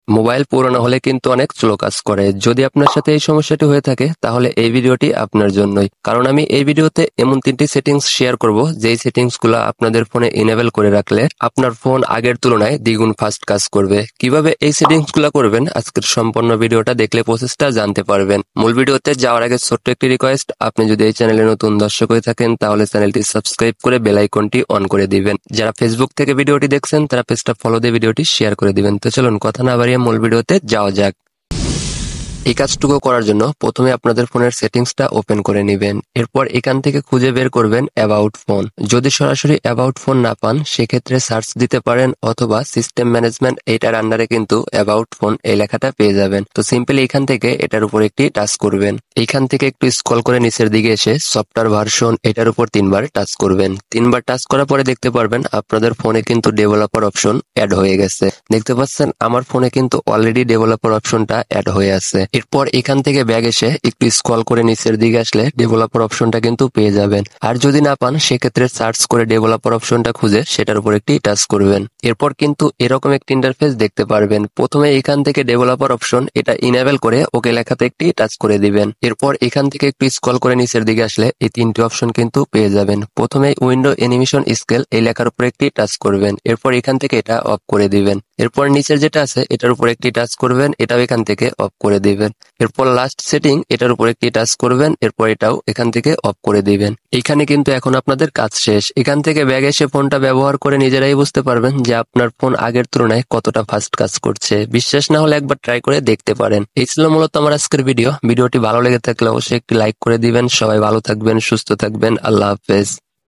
Mobile পুরনো হলে কিন্তু অনেক স্লো কাজ করে। যদি আপনার সাথে এই সমস্যাটি হয়ে থাকে তাহলে এই ভিডিওটি আপনার জন্যই, কারণ আমি এই ভিডিওতে এমন 3টি সেটিংস শেয়ার করব যেই সেটিংস গুলো আপনাদের ফোনে ইনেবল করে রাখলে আপনার ফোন আগের তুলনায় দ্বিগুণ ফাস্ট কাজ করবে। কিভাবে এই সেটিংস গুলো করবেন আজকের সম্পূর্ণ ভিডিওটা দেখলে প্রসেসটা জানতে পারবেন। মূল ভিডিওতে যাওয়ার আগে ছোট্ট একটি রিকোয়েস্ট, আপনি যদি এই চ্যানেলে নতুন দর্শক হয়ে থাকেন তাহলে চ্যানেলটি সাবস্ক্রাইব করে বেল আইকনটি অন করে দিবেন। যারা ফেসবুক থেকে ভিডিওটি দেখছেন তারা পেজটা ফলো দিয়ে ভিডিওটি শেয়ার করে দিবেন। তো চলুন কথা না বাড়িয়ে মূল ভিডিওতে যাওয়া যাক। এই কাজটুকু করার জন্য প্রথমে আপনাদের ফোনের সেটিংসটা ওপেন করে নেবেন। এরপর এখান থেকে খুঁজে বের করবেন অ্যাবাউট ফোন। যদি সরাসরি অ্যাবাউট ফোন না পান সেক্ষেত্রে সার্চ দিতে পারেন অথবা সিস্টেম ম্যানেজমেন্ট, এটার আন্ডারে কিন্তু অ্যাবাউট ফোন এই লেখাটা পেয়ে যাবেন। তো সিম্পলি এখান থেকে এটার উপর একটি টাচ করবেন। এইখান থেকে একটু স্ক্রল করে নিচের দিকে এসে সফটওয়্যার ভার্সন এটার উপর 3বার টাচ করবেন। 3বার টাচ করার পরে দেখতে পারবেন আপনাদের ফোনে কিন্তু ডেভেলপার অপশন অ্যাড হয়ে গেছে। দেখতে পাচ্ছেন আমার ফোনে কিন্তু অলরেডি ডেভেলপার অপশনটা অ্যাড হয়ে আছে। এরপর এখান থেকে ব্যাগ এসে একটু স্ক্রল করে নিচের দিকে আসলে ডেভেলপার অপশনটা কিন্তু পেয়ে যাবেন। আর যদি না পান সেক্ষেত্রে সার্চ করে ডেভেলপার অপশনটা খুঁজে সেটার উপর একটি টাচ করবেন। এরপর কিন্তু এরকম একটি ইন্টারফেস দেখতে পারবেন। প্রথমে এখান থেকে ডেভেলপার অপশন এটা ইনেবল করে ওকে লেখাতে একটি টাচ করে দিবেন। এরপর এখান থেকে একটু স্ক্রল করে নিচের দিকে আসলে এই 3টি অপশন কিন্তু পেয়ে যাবেন। প্রথমে উইন্ডো অ্যানিমেশন স্কেল এই লেখার উপর একটি টাচ করবেন। এরপর এখান থেকে এটা অফ করে দিবেন। এরপর নিচের যেটা আছে এটার উপর একটি টাচ করবেন, এটাও এখান থেকে অফ করে দিবেন। এরপর লাস্ট সেটিং এটার উপর একটি টাচ করবেন, এরপর এটাও এখান থেকে অফ করে দিবেন। এখানে কিন্তু এখন আপনাদের কাজ শেষ। এখান থেকে ব্যাগ এসে ফোনটা ব্যবহার করে নিজেরাই বুঝতে পারবেন যে আপনার ফোন আগের তুলনায় কতটা ফাস্ট কাজ করছে। বিশ্বাস না হলে একবার ট্রাই করে দেখতে পারেন। এই ছিল মূলত আমার আজকের ভিডিওটি ভালো লেগে থাকলে অবশ্যই একটি লাইক করে দিবেন। সবাই ভালো থাকবেন, সুস্থ থাকবেন। আল্লাহ হাফেজ।